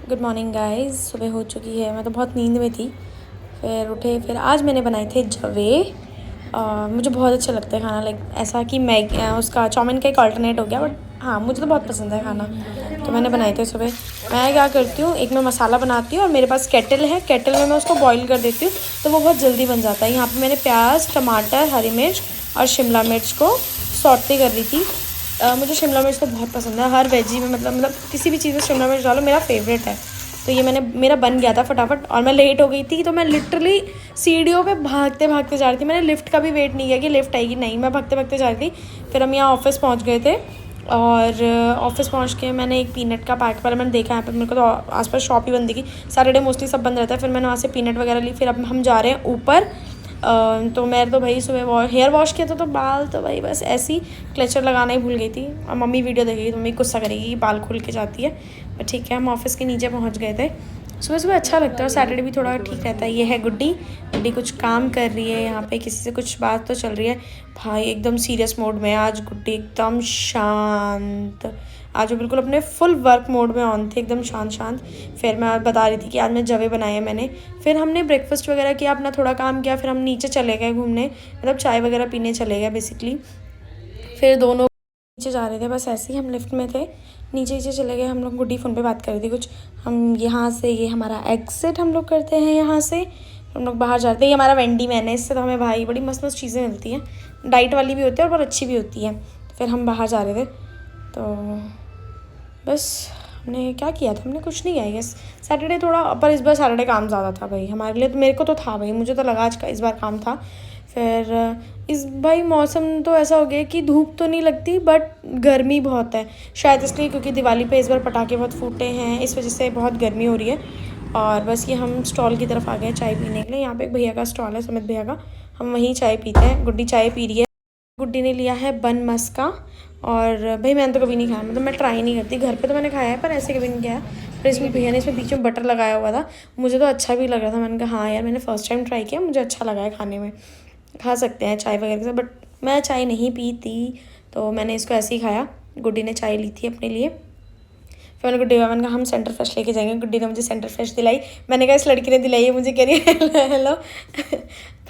Good morning guys. सुबह हो चुकी है, मैं तो बहुत नींद में थी। फिर उठे, फिर आज मैंने बनाए थे जवे। मुझे बहुत अच्छा लगता है खाना, लाइक ऐसा कि मैगी उसका चाउमीन का एक ऑल्टरनेट हो गया, बट हाँ मुझे तो बहुत पसंद है खाना। तो मैंने बनाए थे सुबह। मैं क्या करती हूँ, एक मैं मसाला बनाती हूँ और मेरे पास केटल है, केटल में मैं उसको बॉईल कर देती हूँ तो वो बहुत जल्दी बन जाता है। यहाँ पे मैंने प्याज, टमाटर, हरी मिर्च और शिमला मिर्च को सौटे कर रही थी। मुझे शिमला मिर्च तो बहुत पसंद है, हर वेजी में मतलब किसी भी चीज़ में शिमला मिर्च डालो, मेरा फेवरेट है। तो ये मेरा बन गया था फटाफट, और मैं लेट हो गई थी तो मैं लिटरली सीढ़ियों पे भागते भागते जा रही थी। मैंने लिफ्ट का भी वेट नहीं किया कि लिफ्ट आएगी, नहीं, मैं भागते भागते जा रही थी। फिर हम यहाँ ऑफिस पहुँच गए थे, और ऑफिस पहुँच के मैंने एक पीनट का पैक, पहले मैंने देखा यहाँ पे, मेरे को तो आसपास शॉप ही बंद दिखी, सैटरडे मोस्टली सब बंद रहता है। फिर मैंने वहाँ से पीनट वगैरह ली। फिर अब हम जा रहे हैं ऊपर। तो मैं तो भाई सुबह हेयर वॉश किया था, तो बाल तो भाई बस ऐसे ही क्लेचर लगाना ही भूल गई थी। और मम्मी वीडियो देखेगी तो मम्मी गुस्सा करेगी, बाल खुल के जाती है। पर ठीक है, हम ऑफिस के नीचे पहुंच गए थे। सुबह सुबह अच्छा लगता है, और सैटरडे भी थोड़ा ठीक रहता है। ये है गुड्डी। गुड्डी कुछ काम कर रही है यहाँ पे, किसी से कुछ बात तो चल रही है। भाई एकदम सीरियस मोड में आज गुड्डी, एकदम शांत। आज वो बिल्कुल अपने फुल वर्क मोड में ऑन थे, एकदम शांत शांत। फिर मैं बता रही थी कि आज मैं जवे बनाए हैं मैंने। फिर हमने ब्रेकफास्ट वगैरह किया, अपना थोड़ा काम किया, फिर हम नीचे चले गए घूमने, मतलब चाय वगैरह पीने चले गए बेसिकली। फिर दोनों नीचे जा रहे थे, बस ऐसे ही हम लिफ्ट में थे, नीचे नीचे चले गए हम लोग। गुड्डी फ़ोन पे बात कर रही थी कुछ। हम यहाँ से, ये हमारा एग्जिट हम लोग करते हैं, यहाँ से हम लोग बाहर जाते हैं। ये हमारा वेंडी मैन है, इससे तो हमें भाई बड़ी मस्त मस्त चीज़ें मिलती हैं, डाइट वाली भी होती है और बहुत अच्छी भी होती है। फिर हम बाहर जा रहे थे, तो बस हमने क्या किया था, हमने कुछ नहीं किया। गेस सैटरडे थोड़ा, पर इस बार सैटरडे काम ज़्यादा था भाई हमारे लिए, तो मेरे को तो था भाई, मुझे तो लगा आज का इस बार काम था। फिर इस भाई मौसम तो ऐसा हो गया कि धूप तो नहीं लगती, बट गर्मी बहुत है, शायद इसलिए क्योंकि दिवाली पे इस बार पटाखे बहुत फूटे हैं, इस वजह से बहुत गर्मी हो रही है। और बस ये हम स्टॉल की तरफ आ गए चाय पीने के लिए। यहाँ पे एक भैया का स्टॉल है, सुमित भैया का, हम वहीं चाय पीते हैं। गुड्डी चाय पी रही है। गुड्डी ने लिया है बन मस्का, और भाई मैंने तो कभी नहीं खाया, मतलब मैं ट्राई नहीं करती। घर पे तो मैंने खाया है पर ऐसे कभी नहीं किया। फिर इसमें भैया ने इसमें बीच में बटर लगाया हुआ था, मुझे तो अच्छा भी लग रहा था। मैंने कहा हाँ यार, मैंने फ़र्स्ट टाइम ट्राई किया, मुझे अच्छा लगा है खाने में, खा सकते हैं चाय वगैरह के साथ। बट मैं चाय नहीं पीती, तो मैंने इसको ऐसे ही खाया। गुड्डी ने चाय ली थी अपने लिए। फिर मैंने गुड्डी मैंने कहा हम सेंटर फ्रेश लेके जाएंगे। गुड्डी ने मुझे सेंटर फ्रेश दिलाई। मैंने कहा इस लड़की ने दिलाई है मुझे, कह रही है हेलो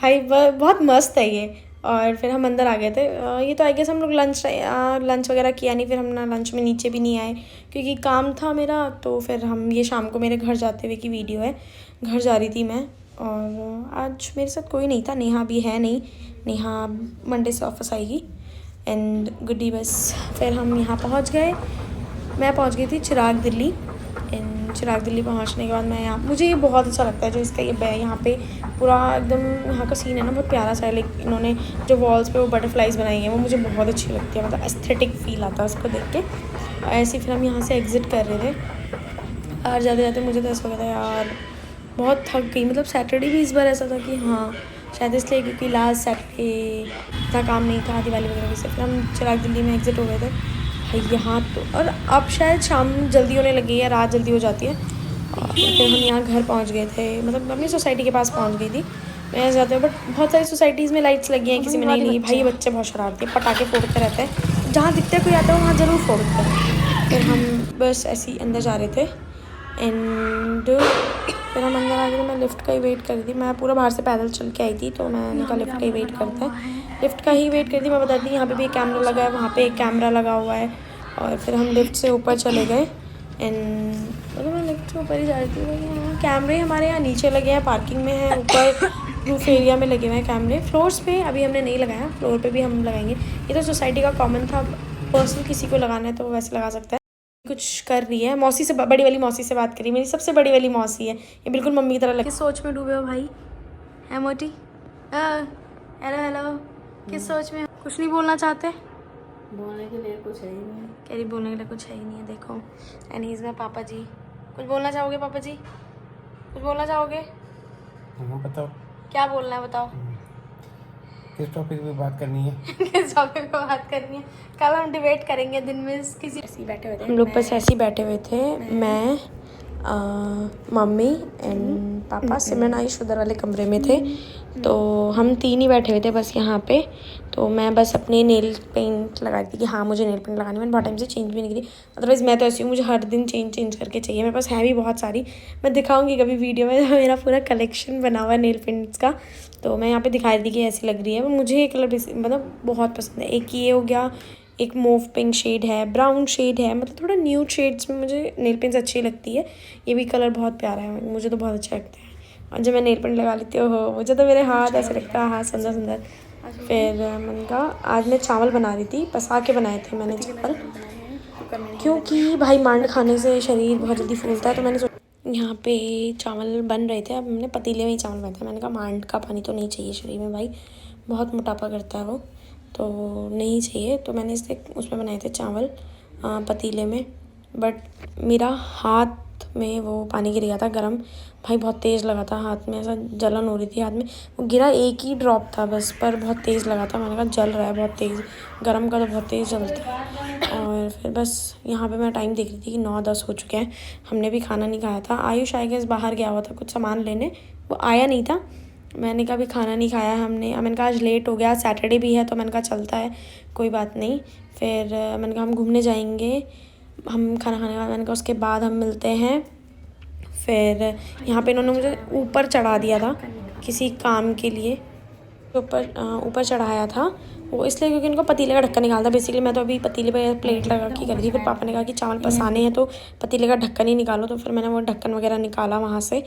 भाई बहुत मस्त है ये। और फिर हम अंदर आ गए थे। ये तो आई गेस हम लोग लंच वगैरह किया नहीं, फिर हम ना लंच में नीचे भी नहीं आए क्योंकि काम था मेरा। तो फिर हम, ये शाम को मेरे घर जाते हुए की वीडियो है, घर जा रही थी मैं, और आज मेरे साथ कोई नहीं था, नेहा भी है नहीं, नेहा मंडे से ऑफिस आएगी। एंड गुड्डी बस। फिर हम यहाँ पहुँच गए, मैं पहुँच गई थी चिराग दिल्ली। इन चिराग दिल्ली पहुँचने के बाद मैं यहाँ, मुझे ये बहुत अच्छा लगता है जो इसका ये यहाँ पे पूरा एकदम यहाँ का सीन है ना, बहुत प्यारा सा है। लाइक इन्होंने जो वॉल्स पे वो बटरफ्लाइज बनाई हैं वो मुझे बहुत अच्छी लगती है, मतलब एस्थेटिक फील आता है उसको देख के। और ऐसे फिर हम यहाँ से एग्ज़िट कर रहे थे, और जाते जाते मुझे तो ऐसा लगा था यार बहुत थक गई। मतलब सैटरडे भी इस बार ऐसा था कि हाँ शायद इसलिए क्योंकि लास्ट सैटरडे इतना काम नहीं था दिवाली वगैरह से। फिर हम चिराग दिल्ली में एग्ज़िट हो गए थे यहाँ तो। और अब शायद शाम जल्दी होने लगी है, रात जल्दी हो जाती है। और फिर हम यहाँ घर पहुँच गए थे, मतलब अपनी सोसाइटी के पास पहुँच गई थी मैं। यहाँ जाते हैं, बट बहुत सारी सोसाइटीज़ में लाइट्स लगी हैं, किसी में नहीं लगी। भाई ये बच्चे बहुत शरारती हैं, पटाखे फोड़ते रहते हैं, जहाँ दिखते हैं कोई आता है वहाँ ज़रूर फोड़ते हैं। फिर हम बस ऐसे ही अंदर जा रहे थे, एंड फिर हम अंदर आ गए। मैं लिफ्ट का ही वेट कर रही थी, मैं पूरा बाहर से पैदल चल के आई थी, तो मैंने कहा लिफ्ट का ही वेट करते हैं। लिफ्ट का ही वेट कर थी। मैं बताती हूँ, यहाँ पे भी एक कैमरा लगा है, वहाँ पे एक कैमरा लगा हुआ है। और फिर हम लिफ्ट से ऊपर चले गए, एंड मतलब मैं लिफ्ट से ऊपर ही जा रही थी। कैमरे हमारे यहाँ नीचे लगे हैं, पार्किंग में है, ऊपर रूफ एरिया में लगे हुए हैं कैमरे। फ्लोर्स पे अभी हमने नहीं लगाया, फ्लोर पे भी हम लगाएंगे। ये तो सोसाइटी का कॉमन था, पर्सनल किसी को लगाना है तो वो वैसे लगा सकता है। कुछ कर रही है, मौसी से, बड़ी वाली मौसी से बात करी, मेरी सबसे बड़ी वाली मौसी है, ये बिल्कुल मम्मी की तरह लगती है। किस सोच में डूबे हो भाई, है मोटी? हेलो हेलो, किस सोच में? कुछ नहीं बोलना चाहते? बोलने के लिए कुछ है ही नहीं। कह रही बोलने के लिए कुछ है ही नहीं है, देखो। एंड ही इज माय पापा जी। कुछ बोलना चाहोगे पापा जी? कुछ बोलना चाहोगे? बताओ क्या बोलना है, बताओ। किस टॉपिक पे बात करनी है? किस टॉपिक पे बात करनी है? कल हम डिबेट करेंगे दिन में किसी। ऐसे ही बैठे हुए थे हम लोग, बस ऐसे ही बैठे हुए थे। मैं, मम्मी एंड पापा। सिमरन आयुष उधर वाले कमरे में थे, तो हम तीन ही बैठे हुए थे बस यहाँ पे। तो मैं बस अपने नेल पेंट लगा रही थी कि हाँ मुझे नेल पेंट लगानी, मैंने बहुत टाइम से चेंज भी नहीं की थी। अदरवाइज़ मैं तो ऐसी हूँ, मुझे हर दिन चेंज करके चाहिए। मेरे पास है भी बहुत सारी, मैं दिखाऊंगी कभी वीडियो में मेरा पूरा कलेक्शन बना हुआ है नेल पेंट्स का। तो मैं यहाँ पे दिखा रही थी कि ऐसी लग रही है। मुझे ये कलर मतलब बहुत पसंद है। एक ये हो गया, एक मोव पिंक शेड है, ब्राउन शेड है, मतलब थोड़ा न्यूड शेड्स में मुझे नेल पेंट्स अच्छी लगती है। ये भी कलर बहुत प्यारा है, मुझे तो बहुत अच्छा लगता है। और जब मैं नेल पेंट लगा लेती हूँ हो मुझे तो मेरे हाथ ऐसे लगता है, हाथ सुंदर सुंदर। फिर मैंने कहा आज मैं चावल बना रही थी, पसा के बनाए थे मैंने चावल, क्योंकि भाई मांड खाने से शरीर बहुत जल्दी फूलता है। तो मैंने यहाँ पे चावल बन रहे थे, अब मैंने पतीले में ही चावल बनाए थे। मैंने कहा मांड का पानी तो नहीं चाहिए शरीर में भाई, बहुत मोटापा करता है वो, तो नहीं चाहिए। तो मैंने इससे उसमें बनाए थे चावल पतीले में। बट मेरा हाथ में वो पानी गिर गया था गरम, भाई बहुत तेज़ लगा था हाथ में, ऐसा जलन हो रही थी हाथ में। वो गिरा एक ही ड्रॉप था बस, पर बहुत तेज़ लगा था। मैंने कहा जल रहा है बहुत तेज़, गरम का तो बहुत तेज़ जलता है। और फिर बस यहाँ पे मैं टाइम देख रही थी कि 9-10 हो चुके हैं, हमने भी खाना नहीं खाया था। आयुष आई गेस बाहर गया हुआ था कुछ सामान लेने, वो आया नहीं था। मैंने कहा भी खाना नहीं खाया हमने, मैंने कहा आज लेट हो गया, सैटरडे भी है, तो मैंने कहा चलता है कोई बात नहीं। फिर मैंने कहा हम घूमने जाएंगे, हम खाना खाने का, मैंने कहा उसके बाद हम मिलते हैं। फिर यहाँ पे इन्होंने मुझे ऊपर चढ़ा दिया था किसी काम के लिए, ऊपर चढ़ाया था वो इसलिए क्योंकि इनको पतीले का ढक्कन निकालता। बेसिकली मैं तो अभी पतीले पे प्लेट लगा के कर रही थी, फिर पापा ने कहा कि चावल पसाने हैं तो पतीले का ढक्कन ही निकालो। तो फिर मैंने वो ढक्कन वगैरह निकाला, वहाँ से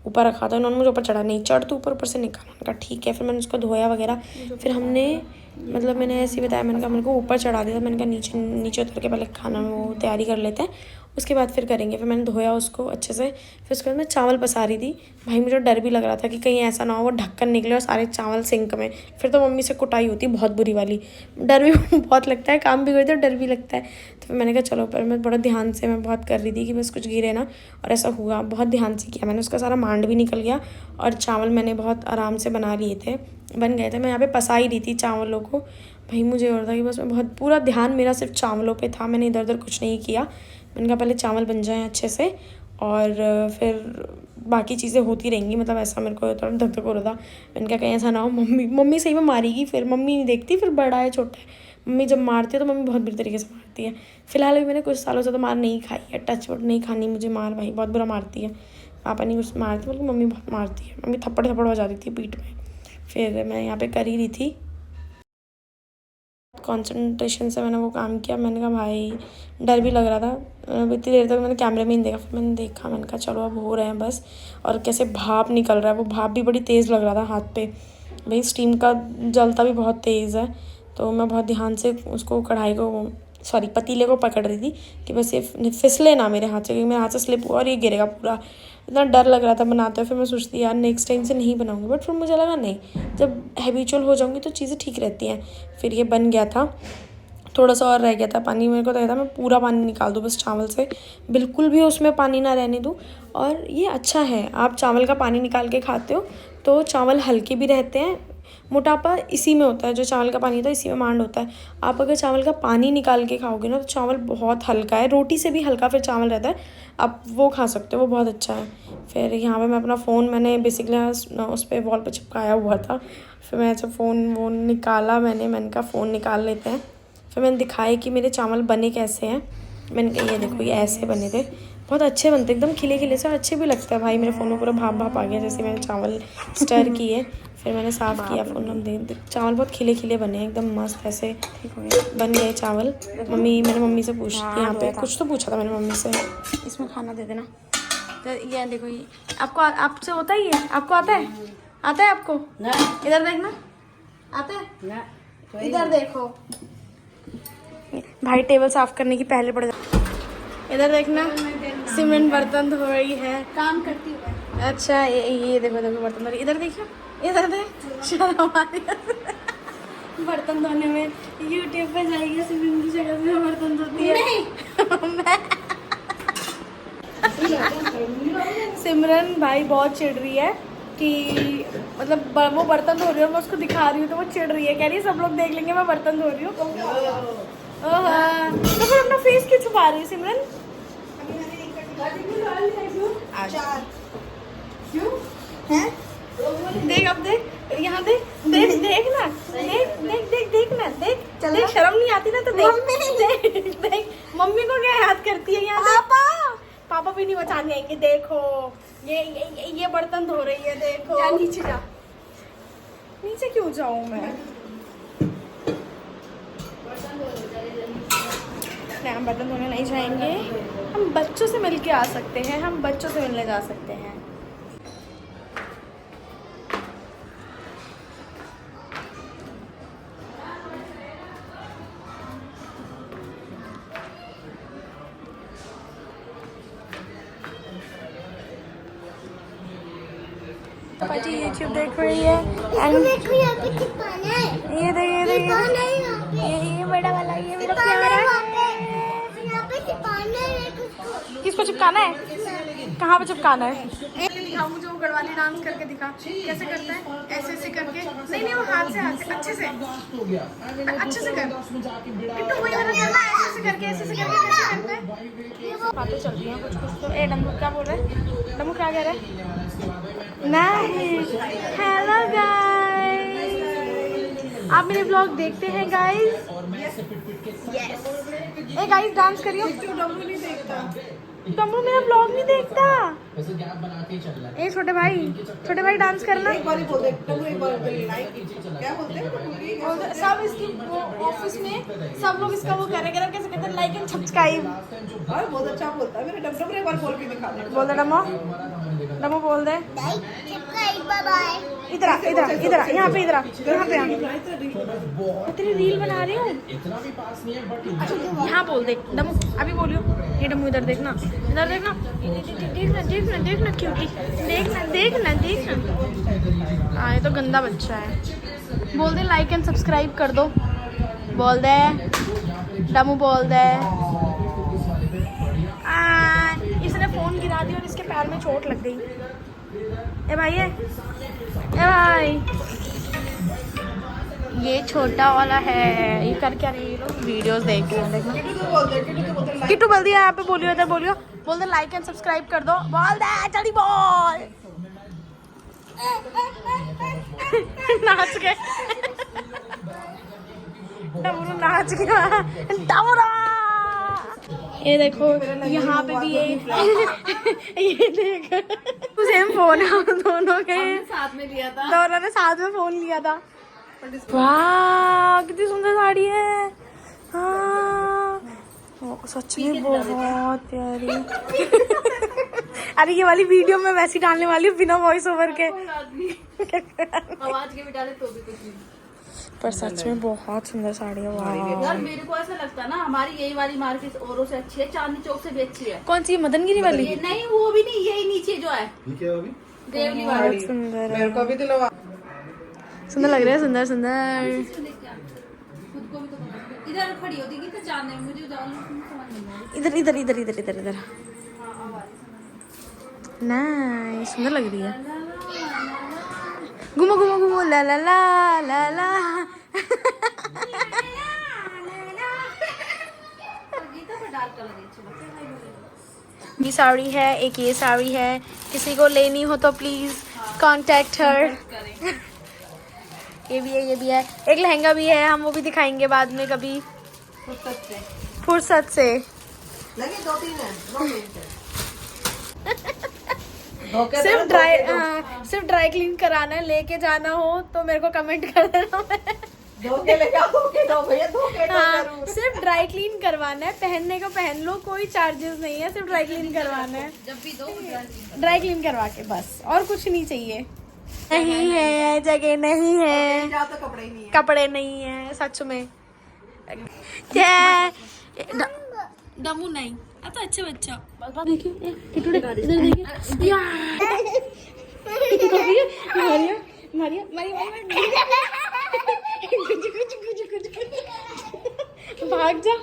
ऊपर रखा था। उन्होंने मुझे ऊपर चढ़ा, नहीं चढ़ तो ऊपर से निकाला। मैंने कहा ठीक है। फिर मैंने उसको धोया वगैरह, फिर हमने मतलब मैंने ऐसे ही बताया, मैंने कहा मेरे को ऊपर चढ़ा दिया। मैंने कहा नीचे उतर के पहले खाना वो तैयारी कर लेते हैं, उसके बाद फिर करेंगे। फिर मैंने धोया उसको अच्छे से, फिर उसके बाद मैं चावल पसा रही थी। भाई मुझे डर भी लग रहा था कि कहीं ऐसा ना हो वो ढक्कन निकले और सारे चावल सिंक में, फिर तो मम्मी से कुटाई होती बहुत बुरी वाली। डर भी बहुत लगता है, काम भी करते और डर भी लगता है। तो फिर मैंने कहा चलो, पर मैं बड़ा ध्यान से मैं बहुत कर रही थी कि बस कुछ गिरे ना, और ऐसा हुआ। बहुत ध्यान से किया मैंने, उसका सारा मांड भी निकल गया और चावल मैंने बहुत आराम से बन गए थे। मैं यहाँ पे पसा ही रही थी चावलों को। भाई मुझे और था कि बस मैं बहुत पूरा ध्यान मेरा सिर्फ चावलों पे था, मैंने इधर उधर कुछ नहीं किया। मैंने कहा पहले चावल बन जाएं अच्छे से और फिर बाकी चीज़ें होती रहेंगी। मतलब ऐसा मेरे को थोड़ा धक धक हो रहा था। मैंने कहा कहीं ऐसा ना हो मम्मी सही में मारेगी, फिर मम्मी नहीं देखती, फिर बड़ा है छोटा है, मम्मी जब मारती है तो मम्मी बहुत बुरी तरीके से मारती है। फिलहाल भी मैंने कुछ सालों से तो मार नहीं खाई है, टच वुड नहीं खानी मुझे मार, भाई बहुत बुरा मारती है। पापा नहीं कुछ मारती, बल्कि मम्मी बहुत मारती है। मम्मी थप्पड़ बजा देती है पीठ में। फिर मैं यहाँ पे कर ही रही थी, कंसंट्रेशन से मैंने वो काम किया। मैंने कहा भाई डर भी लग रहा था, इतनी देर तक मैंने कैमरे में नहीं देखा। फिर मैंने देखा, मैंने कहा चलो अब हो रहे हैं बस। और कैसे भाप निकल रहा है, वो भाप भी बड़ी तेज़ लग रहा था हाथ पे, भाई स्टीम का जलता भी बहुत तेज़ है। तो मैं बहुत ध्यान से उसको पतीले को पकड़ रही थी कि बस ये फिसले ना मेरे हाथ से, क्योंकि मेरे हाथ से स्लिप हुआ और ये गिरेगा पूरा। इतना डर लग रहा था बनाते हुए। फिर मैं सोचती यार नेक्स्ट टाइम से नहीं बनाऊंगी, बट फिर मुझे लगा नहीं, जब हैबिचुअल हो जाऊंगी तो चीज़ें ठीक रहती हैं। फिर ये बन गया था, थोड़ा सा और रह गया था पानी। मेरे को तो था मैं पूरा पानी निकाल दूँ बस चावल से, बिल्कुल भी उसमें पानी ना रहने दूँ। और ये अच्छा है, आप चावल का पानी निकाल के खाते हो तो चावल हल्के भी रहते हैं। मोटापा इसी में होता है, जो चावल का पानी होता है इसी में मांड होता है। आप अगर चावल का पानी निकाल के खाओगे ना तो चावल बहुत हल्का है, रोटी से भी हल्का फिर चावल रहता है, आप वो खा सकते हो, वो बहुत अच्छा है। फिर यहाँ पे मैं अपना फ़ोन मैंने बेसिकली उस पर वॉल पे चिपकाया हुआ था। फिर मैं जब फ़ोन निकाला मैंने कहा फ़ोन निकाल लेते हैं। फिर मैंने दिखाया कि मेरे चावल बने कैसे हैं। मैंने कहा ये देखो ये ऐसे बने थे, बहुत अच्छे बनते एकदम खिले खिले से, और अच्छे भी लगता है। भाई मेरे फ़ोन में पूरा भाप आ गया जैसे मैंने चावल स्टर किए। फिर मैंने साफ़ किया फ़ोन, हम चावल बहुत खिले खिले बने एकदम मस्त, ऐसे बन गए चावल। मैंने मम्मी से पूछा, यहाँ पे कुछ तो पूछा था मैंने मम्मी से, इसमें खाना दे देना। तो ये देखो, ये आपसे होता ही है, आपको आता है आपको? इधर देखना, आता है? इधर देखो भाई, टेबल साफ करने की पहले पड़ जाती। इधर देखना, सिमरन बर्तन धो रही है, काम करती है। अच्छा ये देखो बर्तन धो रही। इधर देखियो, इधर देख, शर्म आ रही है बर्तन धोने में। यूट्यूब पे जाएगी सिमरन की जगह से बर्तन धोती है। सिमरन भाई बहुत चिढ़ रही है कि मतलब वो बर्तन धो रही है और मैं उसको दिखा रही हूँ तो वो चिढ़ रही है, कह रही है सब लोग देख लेंगे मैं बर्तन धो रही हूँ। तो फिर अपना फेस क्यों छुपा रही है सिमरन? आज। 4 क्यों हैं? देख अब देख यहाँ देख देख देख ना देख देख देख देख ना देख चल देख ना। शर्म नहीं आती ना तो देख मम्मी। देख देख मम्मी को क्या याद करती है यहाँ पापा पापा भी नहीं बचाने आएंगे देखो ये बर्तन धो रही है देखो या नीचे जा। नीचे क्यों जाऊँ मैं नहीं हम बर्तन धोने नहीं जाएंगे हम बच्चों से मिल के आ सकते हैं हम बच्चों से मिलने जा सकते हैं पाजी YouTube देख रही है एंड ये बड़ा वाला ये मेरा प्यारा किसको चिपकाना है कहाँ पे चिपकाना है दिखा मुझे वो गढ़वाली डांस करके दिखा कैसे करता है ऐसे ऐसे करके नहीं वो हाथ से अच्छे से कर किट्टू वही वाला करना है ऐसे करके कैसे करते हैं बातें चल रही हैं कुछ तो ए डम्बू क्या बोल रहे हैं डम्बू क्या कह रहे हैं नहीं हेलो गाइस आप मेरे ब्लॉग देखते हैं गाइस यस ए गाइस डांस करियो डम्बू नहीं देखता डम्बू मेरा ब्लॉग नहीं देखता ए छोटे भाई डांस करना एक बार बोल दे डम्बू एक बार लाइक क्या बोलते हैं सब इसकी ऑफिस में सब लोग इसका वो कर रहे कैसे कहते हैं लाइक एंड सब्सक्राइब और बहुत अच्छा बोलता है मेरे डम्बू एक बार बोल के दिखा दे बोल दे डम्बू बोल दे इधर यहाँ पे इतनी रील बना रही हूँ यहाँ बोल दे डम्बू अभी बोलियो ये डम्बू इधर देखना देखना क्यूटी देखना हाँ ये तो गंदा बच्चा है बोल दे लाइक एंड सब्सक्राइब कर दो बोल दे डम्बू बोल दे इसने फोन गिरा दिया और इसके पैर में चोट लग गई ए भाई ये छोटा वाला है ये कर क्या रही है वीडियोस देख रहे हैं देखना किट्टू बोल दिया यहाँ पे बोलियो इधर बोलियो बोल दे लाइक एंड सब्सक्राइब कर दो बोल दे जल्दी बोल नाच गए डमरू नाच गया डमरा ये देखो यहाँ पे भी ये देख सेम फोन है हम दोनों के साथ में लिया था दोनों ने साथ में फोन लिया था वाह कितनी सुंदर साड़ी है हाँ सच में बहुत प्यारी अरे ये वाली वीडियो मैं वैसे डालने वाली हूँ बिना वॉइस ओवर के आवाज के भी डाले तो भी कुछ नहीं पर सच में बहुत सुंदर साड़ी है वाह यार मेरे को ऐसा लगता है ना हमारी यही वाली मार्केट औरों से अच्छी है चांदनी चौक से भी अच्छी है कौन सी मदनगिरी वाली ये नहीं वो भी नहीं यही नीचे जो है देवली वाली बहुत सुंदर है मेरे को भी दिलवा सुंदर लग रहा है सुंदर सुंदर खुद को भी तो इधर खड़ी होती कि तो चांदनी में मुझे समझ नहीं आ इधर इधर इधर इधर इधर इधर नहीं सुंदर लग रही है घूमो घूमो घूमो ला ला ला ला ला ये साड़ी है एक ये साड़ी है किसी को लेनी हो तो प्लीज कांटेक्ट हर ये भी है एक लहंगा भी है हम वो भी दिखाएंगे बाद में कभी फुर्सत से लगे 2-3 है सिर्फ ड्राई क्लीन कराना है लेके जाना हो तो मेरे को कमेंट कर देना धोके ले जाओ धोके दो भैया धोके दो हाँ सिर्फ ड्राई क्लीन करवाना है पहनने को पहन लो कोई चार्जेस नहीं है सिर्फ ड्राई क्लीन करवाना है जब भी दो ड्राई क्लीन करवा के बस और कुछ नहीं चाहिए नहीं है जगह नहीं है जाओ तो कपड़े ही नहीं है कपड़े नहीं है सच में दमू नहीं अब तो अच्छा बच्चा देखिए किटू इधर देखिए मारिया भाग जा